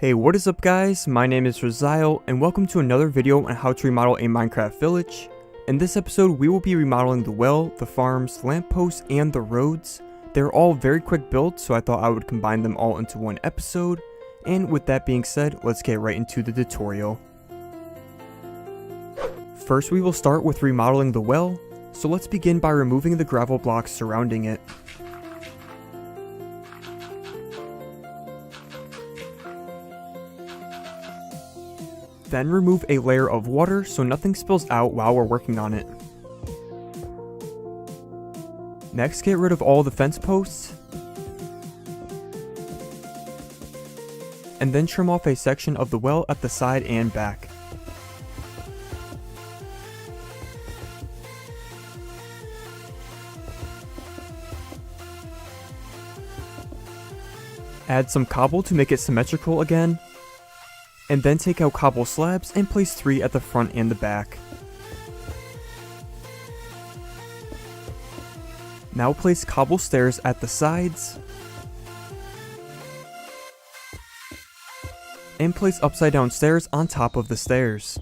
Hey, what is up guys? My name is Rizzial and welcome to another video on how to remodel a Minecraft village. In this episode we will be remodeling the well, the farms, lampposts, and the roads. They're all very quick builds, so I thought I would combine them all into one episode. And with that being said, let's get right into the tutorial. First we will start with remodeling the well, so let's begin by removing the gravel blocks surrounding it. Then remove a layer of water so nothing spills out while we're working on it. Next, get rid of all the fence posts. And then trim off a section of the well at the side and back. Add some cobble to make it symmetrical again. And then take out cobble slabs and place 3 at the front and the back. Now place cobble stairs at the sides. And place upside down stairs on top of the stairs.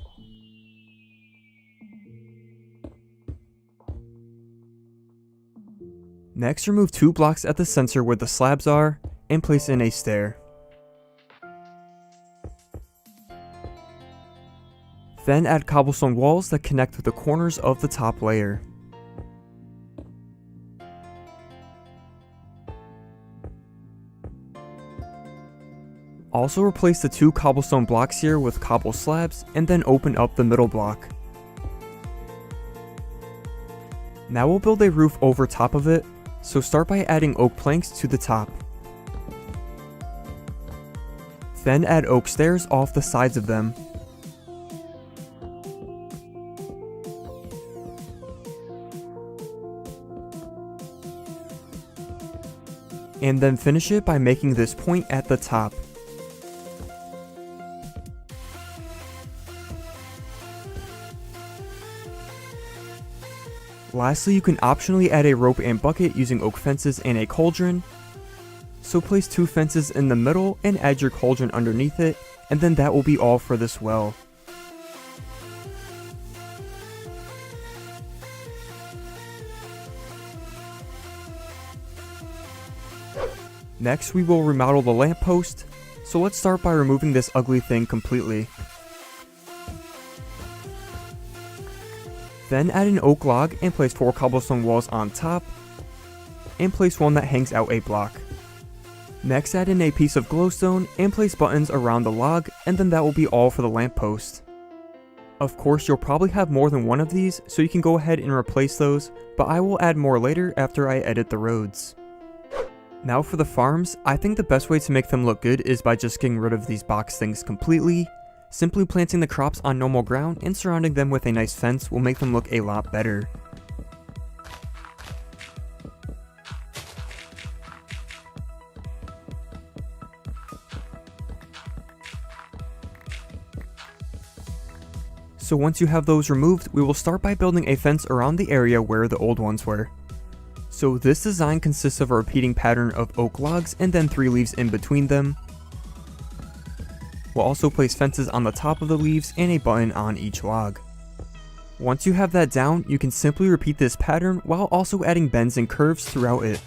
Next, remove 2 blocks at the center where the slabs are and place in a stair. Then add cobblestone walls that connect with the corners of the top layer. Also replace the 2 cobblestone blocks here with cobble slabs and then open up the middle block. Now we'll build a roof over top of it, so start by adding oak planks to the top. Then add oak stairs off the sides of them. And then finish it by making this point at the top. Lastly, you can optionally add a rope and bucket using oak fences and a cauldron. So place 2 fences in the middle and add your cauldron underneath it, and then that will be all for this well. Next, we will remodel the lamppost, so let's start by removing this ugly thing completely. Then add an oak log and place 4 cobblestone walls on top, and place one that hangs out a block. Next, add in a piece of glowstone and place buttons around the log, and then that will be all for the lamppost. Of course, you'll probably have more than one of these, so you can go ahead and replace those, but I will add more later after I edit the roads. Now for the farms, I think the best way to make them look good is by just getting rid of these box things completely. Simply planting the crops on normal ground and surrounding them with a nice fence will make them look a lot better. So once you have those removed, we will start by building a fence around the area where the old ones were. So this design consists of a repeating pattern of oak logs and then 3 leaves in between them. We'll also place fences on the top of the leaves and a button on each log. Once you have that down, you can simply repeat this pattern while also adding bends and curves throughout it.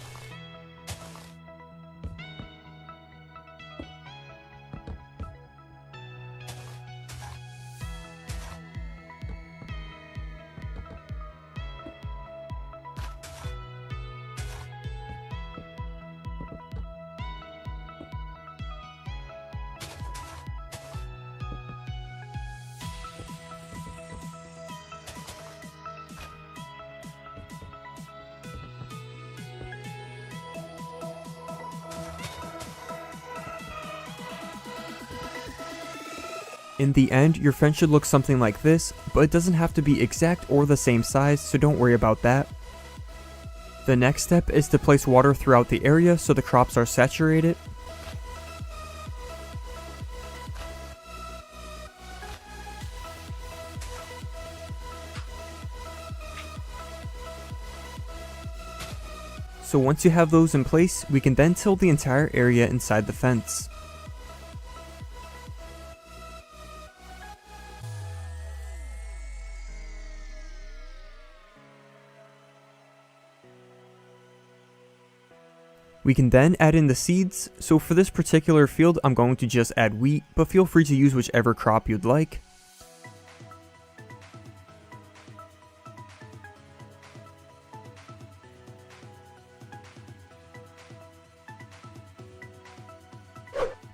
In the end, your fence should look something like this, but it doesn't have to be exact or the same size, so don't worry about that. The next step is to place water throughout the area so the crops are saturated. So once you have those in place, we can then till the entire area inside the fence. We can then add in the seeds, so for this particular field I'm going to just add wheat, but feel free to use whichever crop you'd like.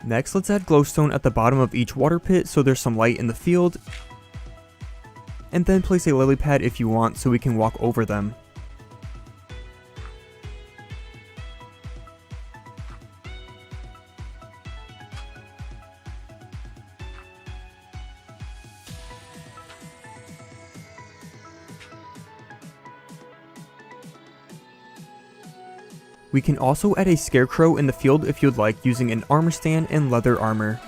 Next, let's add glowstone at the bottom of each water pit so there's some light in the field, and then place a lily pad if you want so we can walk over them. We can also add a scarecrow in the field if you'd like, using an armor stand and leather armor.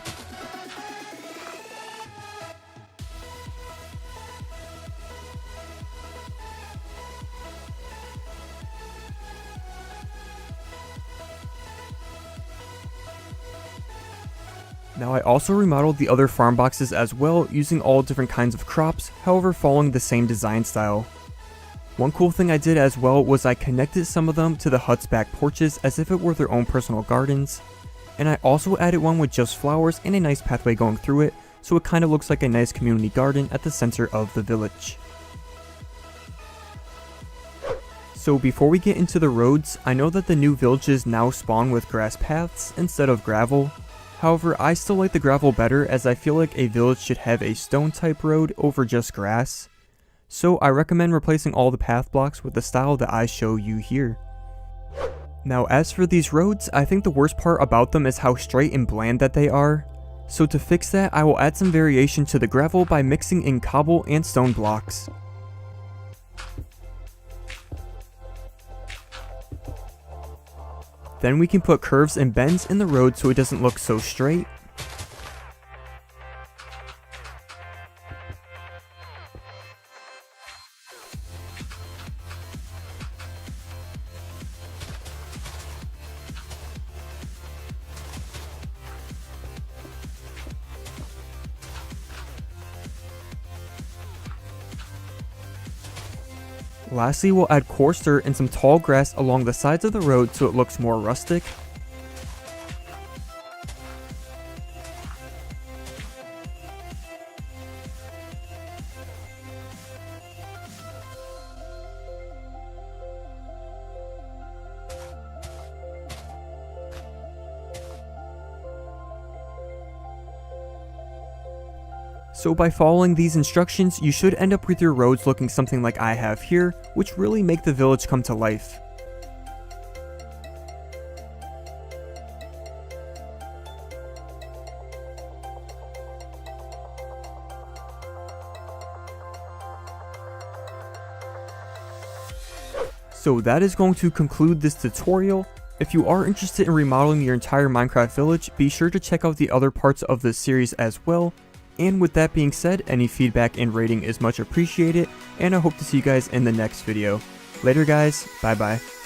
Now I also remodeled the other farm boxes as well, using all different kinds of crops, however following the same design style. One cool thing I did as well was I connected some of them to the hut's back porches as if it were their own personal gardens, and I also added one with just flowers and a nice pathway going through it, so it kind of looks like a nice community garden at the center of the village. So before we get into the roads, I know that the new villages now spawn with grass paths instead of gravel. However, I still like the gravel better as I feel like a village should have a stone type road over just grass. So I recommend replacing all the path blocks with the style that I show you here. Now as for these roads, I think the worst part about them is how straight and bland that they are. So to fix that, I will add some variation to the gravel by mixing in cobble and stone blocks. Then we can put curves and bends in the road so it doesn't look so straight. Lastly, we'll add coarse dirt and some tall grass along the sides of the road so it looks more rustic. So by following these instructions, you should end up with your roads looking something like I have here, which really make the village come to life. So that is going to conclude this tutorial. If you are interested in remodeling your entire Minecraft village, be sure to check out the other parts of this series as well. And with that being said, any feedback and rating is much appreciated, and I hope to see you guys in the next video. Later guys, bye bye.